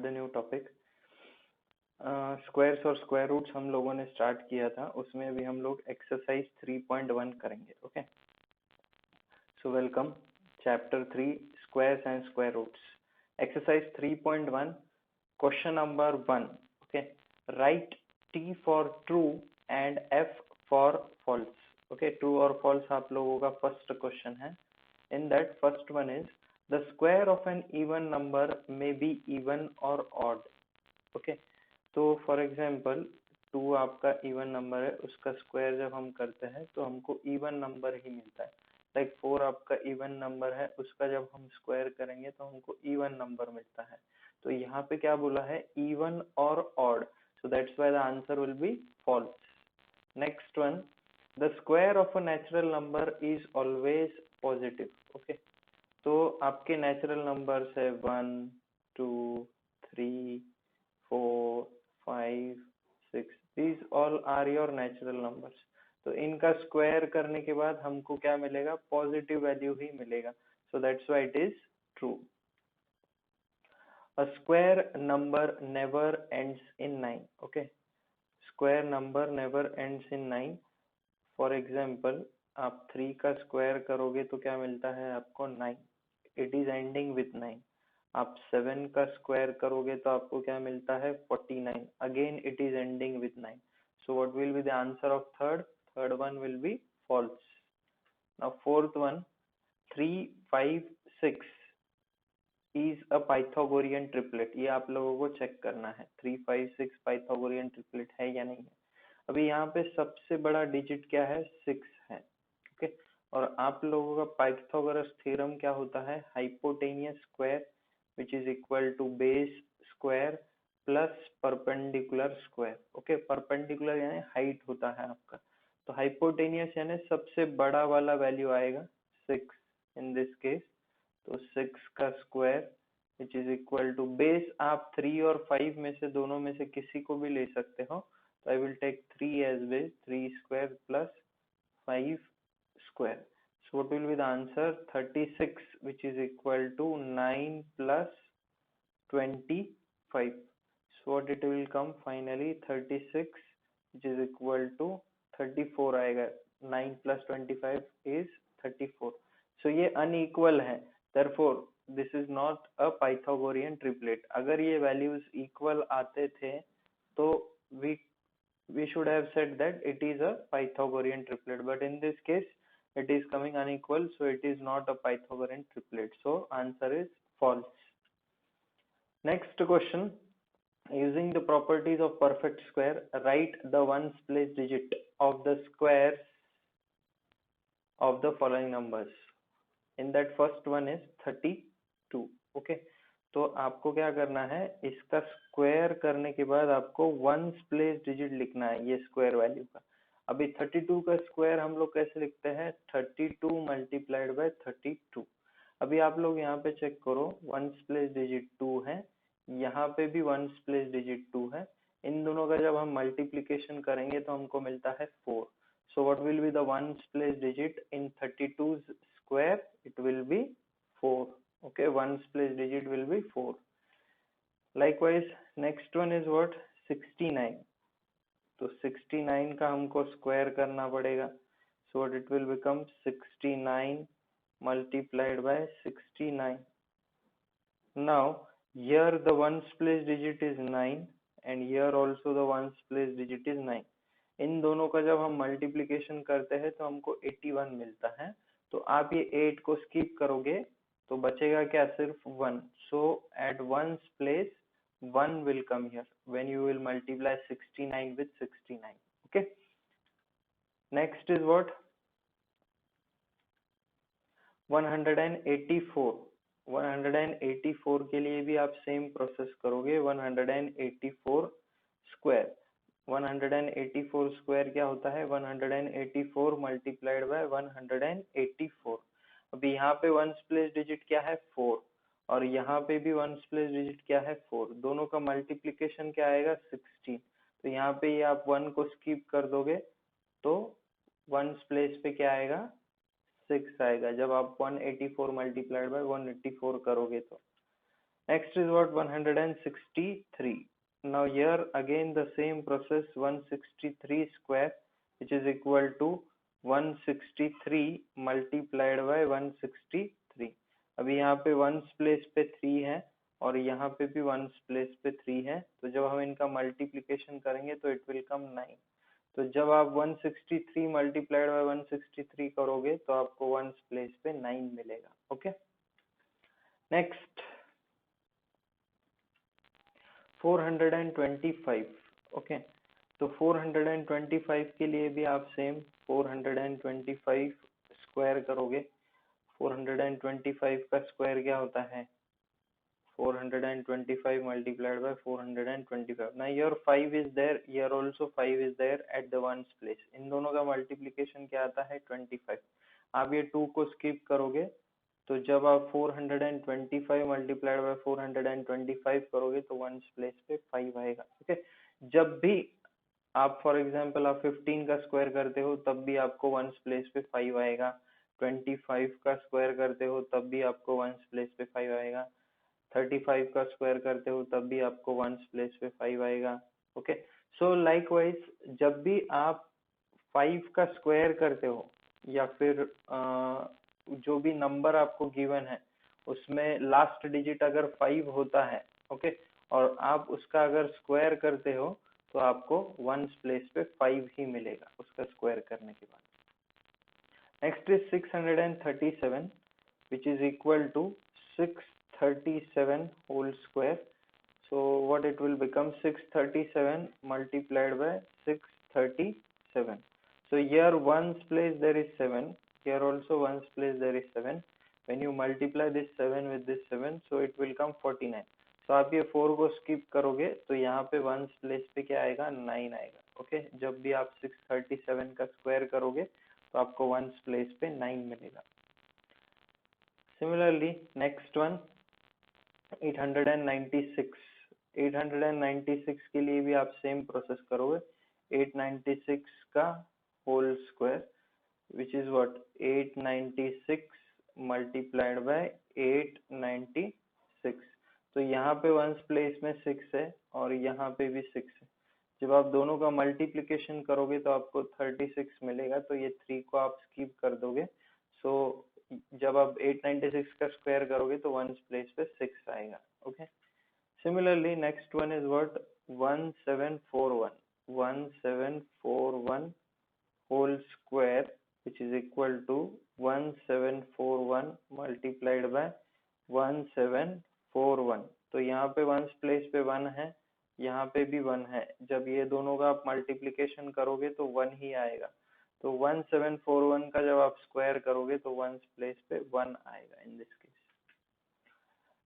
The new topic. Squares और square roots हम लोगों ने स्टार्ट किया था, उसमें अभी हम लोग एक्सरसाइज 3.1 करेंगे। Okay, so welcome chapter 3 squares and square roots. Exercise 3.1 question number 1। Okay, write T for true and F for false. Okay, true और फॉल्स आप लोगों का फर्स्ट क्वेश्चन है। In that first one is the square of an even number may be even or odd। Okay, तो for example 2 आपका even number है, उसका square जब हम करते हैं तो हमको इवन नंबर ही मिलता है। लाइक 4 आपका इवन नंबर है, उसका जब हम स्क्वायर करेंगे तो हमको इवन नंबर मिलता है। तो यहाँ पे क्या बोला है, इवन और odd, so that's why the answer will be false. Next one, the square of a natural number is always positive. Okay, तो आपके नेचुरल नंबर्स है 1, 2, 3, 4, 5, 6, these all are your natural numbers. तो इनका स्क्वायर करने के बाद हमको क्या मिलेगा, पॉजिटिव वैल्यू ही मिलेगा। सो that's why it is true. A square number never ends in 9। Okay, square number never ends in 9। For example आप 3 का स्क्वायर करोगे तो क्या मिलता है आपको, 9। It is ending with 9। आप 7 का स्क्वायर करोगे तो आपको क्या मिलता है, 49। Again it is ending with 9। So what will be the answer of third one will be false. Now fourth one, 3, 5, 6 is a Pythagorean triplet. ये आप लोगों को चेक करना है 3, 5, 6 पाइथागोरियन ट्रिपलेट है या नहीं है। अभी यहाँ पे सबसे बड़ा डिजिट क्या है, 6 है। ओके, और आप लोगों का पाइथागोरस थ्योरम क्या होता है, hypotenuse square which is equal to base square plus perpendicular square. Okay, perpendicular यानी हाइट होता है आपका, तो हाइपोटेनियस यानी सबसे बड़ा वाला वैल्यू आएगा 6 इन दिस केस। तो 6 का square which is equal to base, आप 3 और 5 में से दोनों में से किसी को भी ले सकते हो। So I will take 3 as base, 3 square plus 5 square. So what will be the answer? 36, which is equal to 9 plus 25. So what it will come finally, 36, which is equal to 34 आएगा। 9 plus 25 is 34. So ये unequal है, therefore this is not a Pythagorean triplet। अगर ये values equal आते थे तो we should have said that it is a Pythagorean triplet, but in this case it is coming unequal, so it is not a Pythagorean triplet, so answer is false. Next question, using the properties of perfect square, write the ones place digit of the squares of the following numbers। in that first one is 32। okay, तो आपको क्या करना है, इसका square करने के बाद आपको वंस प्लेस डिजिट लिखना है ये स्क्वायर वैल्यू का। अभी 32 का स्क्वायर हम लोग कैसे लिखते हैं, 32 मल्टीप्लाइड बाय 32। अभी आप लोग यहाँ पे चेक करो, वंस प्लेस डिजिट 2 है, यहाँ पे भी वंस प्लेस डिजिट 2 है। इन दोनों का जब हम मल्टीप्लीकेशन करेंगे तो हमको मिलता है 4। सो what will be the ones place digit in 32 square, it will be 4। okay, ones place digit will be 4। likewise next one is what, 69। तो 69 का हमको स्क्वायर करना पड़ेगा। so what it will become, 69 multiplied by 69। now here the ones place digit is 9 and here also the ones place digit is 9। इन दोनों का जब हम multiplication करते हैं तो हमको 81 मिलता है। तो आप ये 8 को स्किप करोगे तो बचेगा क्या, सिर्फ 1। So at ones place 1 will come here when you will multiply 69 with 69। okay, next is what, 184। 184 के लिए भी आप सेम प्रोसेस करोगे। 184 स्क्वायर, 184 स्क्वायर क्या होता है, 184 मल्टीप्लाइड बाय 184। अभी यहाँ पे वंस प्लेस डिजिट क्या है, 4, और यहाँ पे भी वंस प्लेस डिजिट क्या है, 4। दोनों का मल्टीप्लीकेशन क्या आएगा, 16। तो यहाँ पे ये आप 1 को स्किप कर दोगे तो वंस प्लेस पे क्या आएगा, 6 आएगा, जब आप 184 मल्टीप्लाइड बाय 184 करोगे तो। Next is what 163. Now here again the same process, 163 square, which is equal to 163 multiplied by 163. अभी यहाँ पे वंस प्लेस पे 3 है और यहाँ पे भी वंस प्लेस पे 3 है, तो जब हम इनका मल्टीप्लिकेशन करेंगे तो इट विल कम 9. तो जब आप 163 मल्टीप्लाइड बाय 163 करोगे तो आपको वंस प्लेस पे 9 मिलेगा. Okay, next 425. ओके, तो 425 के लिए भी आप सेम 425 स्क्वायर करोगे. 425 का स्क्वायर क्या होता है? 425 multiplied by 425. Now your 5 is there, here also 5 is there at the ones place. इन दोनों का मल्टीप्लिकेशन क्या आता है? 25. आप ये 2 को स्किप करोगे तो जब आप 425 मल्टीप्लाइड बाय 425 करोगे तो वंस प्लेस पे 5 आएगा. ओके, जब भी आप फॉर एग्जांपल आप 15 का स्क्वायर करते हो तब भी आपको वंस प्लेस पे 5 आएगा. 25 का स्क्वायर करते हो तब भी आपको वंस प्लेस पे 5 आएगा. 35 का स्क्वायर करते हो तब भी आपको वंस प्लेस पे 5 आएगा. ओके, सो लाइकवाइज जब भी आप 5 का स्क्वायर करते हो या फिर जो भी नंबर आपको गिवन है उसमें लास्ट डिजिट अगर 5 होता है, ओके, और आप उसका अगर स्क्वायर करते हो तो आपको वंस प्लेस पे 5 ही मिलेगा उसका स्क्वायर करने के बाद. Next is 637 which is equal to 637 whole square. So what it will become? 637 multiplied by 637. So here ones place there is 7, here also ones place there is 7. When you multiply this 7 with this 7, so it will come 49. So आप ये 4 को skip करोगे तो यहाँ पे ones place पे क्या आएगा? 9 आएगा. ओके, जब भी आप 637 का स्क्वायर करोगे तो आपको ones place पे 9 मिलेगा. Similarly, next one 896. 896 के लिए भी आप सेम प्रोसेस करोगे. 896 का whole square which is what 896 multiplied by 896. तो यहाँ पे वंस प्लेस में 6 है और यहाँ पे भी 6 है. जब आप दोनों का मल्टीप्लिकेशन करोगे तो आपको 36 मिलेगा, तो ये 3 को आप स्किप कर दोगे. सो जब आप 896 का स्क्वायर करोगे तो वंस प्लेस पे 6 आएगा. Okay, similarly next one is what 1741. 1741 whole square which is equal to 1741 multiplied by 1741. तो यहाँ पे वंस प्लेस पे 1 है, यहाँ पे भी 1 है. जब ये दोनों का आप मल्टीप्लिकेशन करोगे तो 1 ही आएगा. तो 1741 का जब आप स्क्वायर करोगे तो वंस प्लेस पे 1 आएगा in this case.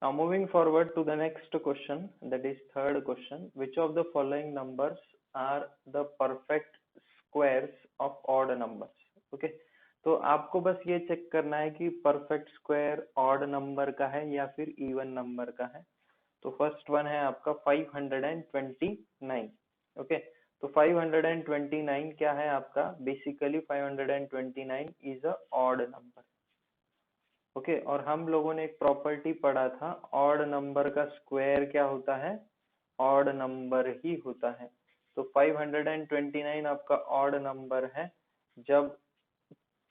Now moving forward to the next question, that is third question. Which of the following numbers are the perfect squares of odd numbers? Okay, तो आपको बस ये चेक करना है कि परफेक्ट स्क्वायर ऑड नंबर का है या फिर इवन नंबर का है. तो फर्स्ट वन है आपका 529. ओके, तो 529 क्या है आपका? Basically 529 is a odd number. Okay, और हम लोगों ने एक प्रॉपर्टी पढ़ा था, ऑड नंबर का स्क्वायर क्या होता है? ऑड नंबर ही होता है. तो 529 आपका ऑड नंबर है. जब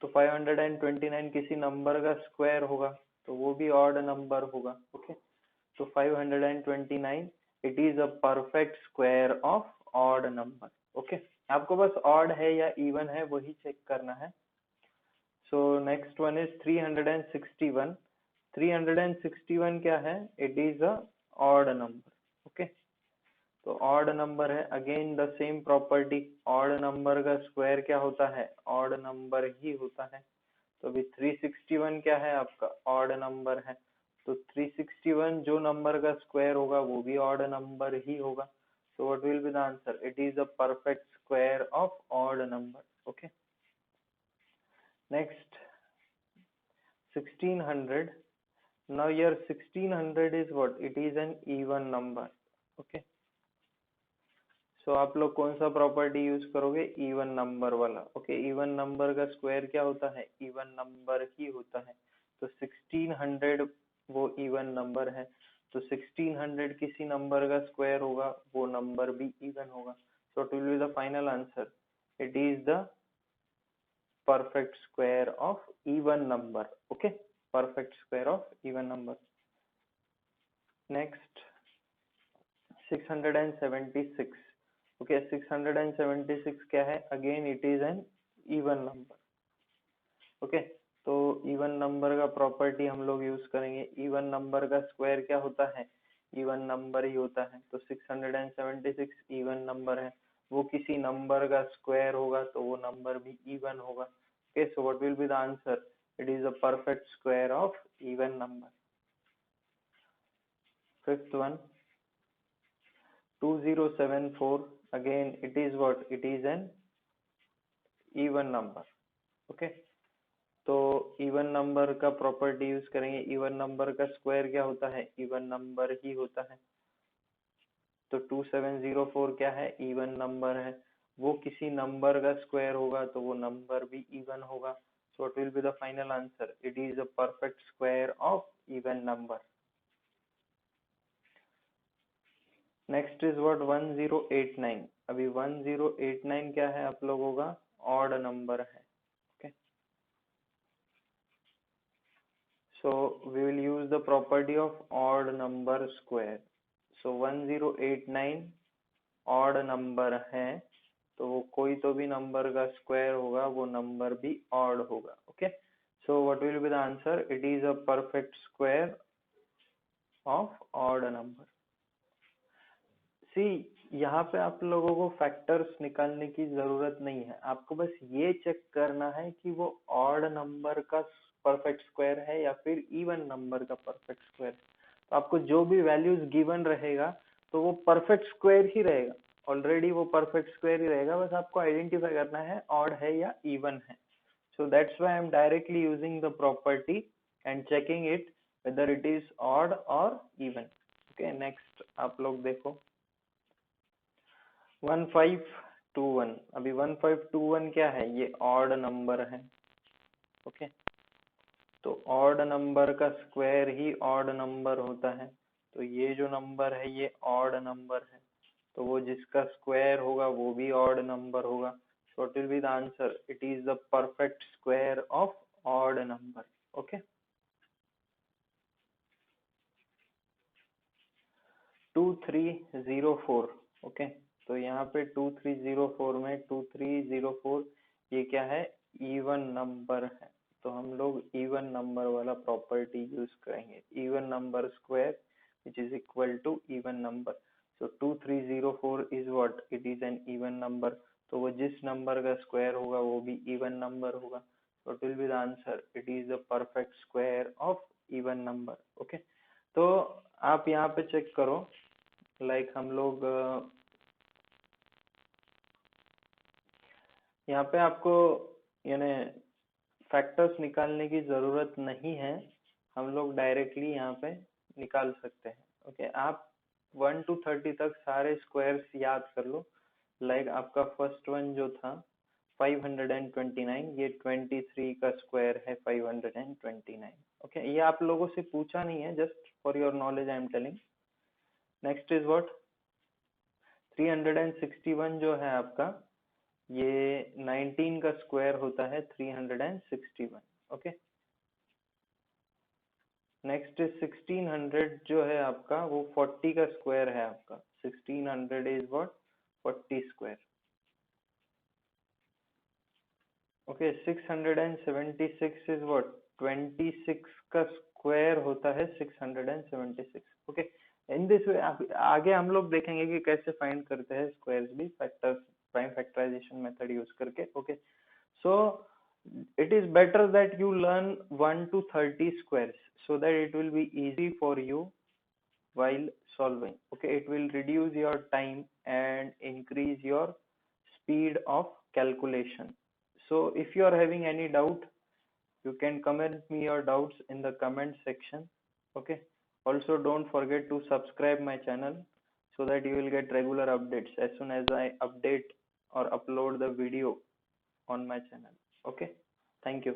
तो 529 किसी नंबर का स्क्वायर होगा तो वो भी ऑड नंबर होगा. ओके, तो 529 it is a perfect square of odd number. Okay, आपको बस ऑड है या इवन है वही चेक करना है. So next one is 361. 361 क्या है? It is a odd number. Okay, तो odd number है. Again the same property. Odd number का square क्या होता है? Odd number ही होता है. तो अभी 361 क्या है आपका? Odd number है. तो 361 जो नंबर का स्क्वायर होगा वो भी ऑड नंबर ही होगा. So what will be the answer? It is a perfect square of odd number. Okay. Next 1600. Now here 1600 is what? It is an even number. Okay. So आप लोग कौन सा property use करोगे? Even number वाला. Okay, even number का square क्या होता है? इवन नंबर ही होता है. तो 1600 वो इवन नंबर है. तो 1600 किसी नंबर का स्क्वायर होगा, वो नंबर भी इवन होगा. So it will be the final answer. It is the perfect square of even number. Okay, perfect square of even number. Next, 676. Okay, 676 क्या है? Again it is an even number. Okay, तो even number का property हम लोग use करेंगे. Even number का square क्या होता है? इवन नंबर ही होता है. तो 676 इवन नंबर है, वो किसी नंबर का स्क्वायर होगा तो वो नंबर भी इवन होगा. Okay, so what will be the answer? It is the perfect square of even number. Fifth one, 2074. Again it is what? It is an even number. Okay, तो even number का property use करेंगे. Even number का square क्या होता है? Even number ही होता है. तो 2704 क्या है? इवन नंबर है, वो किसी नंबर का स्क्वायर होगा तो वो नंबर भी इवन होगा. सो what will be the final answer? It is a perfect square of even number. Next is what? 1089. अभी 1089 क्या है आप लोगों का? ऑड नंबर है. So we will use the property of odd number square. So 1089 odd number है, तो वो कोई तो भी नंबर का स्क्वायर होगा, वो नंबर भी odd होगा. Okay, so what will be the answer? It is a perfect square of odd number. See, यहाँ पे आप लोगों को फैक्टर्स निकालने की जरूरत नहीं है. आपको बस ये चेक करना है कि वो ऑड नंबर का परफेक्ट स्क्वायर है या फिर इवन नंबर का परफेक्ट स्क्वायर. तो आपको जो भी वैल्यूज गिवन रहेगा तो वो परफेक्ट स्क्वायर ही रहेगा. ऑलरेडी वो परफेक्ट स्क्वायर ही रहेगा, बस आपको आइडेंटिफाई करना है ऑड है या इवन है. So that's why I'm directly using the property and checking it whether it is odd or even. Okay, next आप लोग देखो 1521. अभी 1521 क्या है? ये ऑड नंबर है. ओके, तो ऑड नंबर का स्क्वायर ही ऑड नंबर होता है. तो ये जो नंबर है ये ऑड नंबर है, तो वो जिसका स्क्वायर होगा वो भी ऑड नंबर होगा. सो what will be the answer? It is the perfect square of odd number. Okay, 2304. Okay, तो यहाँ पे 2304 में 2304 ये क्या है? इवन नंबर है. तो हम लोग इवन नंबर वाला प्रॉपर्टी यूज करेंगे. Even number square which is equal to even number. So 2304 is what? It is an even number. तो वो जिस नंबर का स्क्वायर होगा वो भी इवन नंबर होगा. What will be the answer? It is the perfect square of even number. Okay, तो आप यहाँ पे चेक करो. लाइक हम लोग यहाँ पे आपको यानी फैक्टर्स निकालने की जरूरत नहीं है. हम लोग डायरेक्टली यहाँ पे निकाल सकते हैं. ओके, आप 1 to 30 तक सारे स्क्वायर्स याद कर लो. लाइक आपका फर्स्ट वन जो था 529, ये 23 का स्क्वायर है 529. ओके, ये आप लोगों से पूछा नहीं है, just for your knowledge I am telling. Next is what? 361 जो है आपका, ये 19 का स्क्वायर होता है 361. ओके, नेक्स्ट इज 1600 जो है आपका, वो 40 का स्क्वायर है आपका. 1600 is what? 40 square. Okay, 676 is what? 26 का स्क्वायर होता है 676. ओके, इन दिस वे आगे हम लोग देखेंगे कि कैसे फाइंड करते हैं स्क्वायर्स भी factors prime factorization method use करके. Okay, so it is better that you learn 1 to 30 squares so that it will be easy for you while solving. Okay, it will reduce your time and increase your speed of calculation. So if you are having any doubt, you can comment me your doubts in the comment section. Okay, also don't forget to subscribe my channel so that you will get regular updates as soon as I update or upload the video on my channel. Okay, thank you.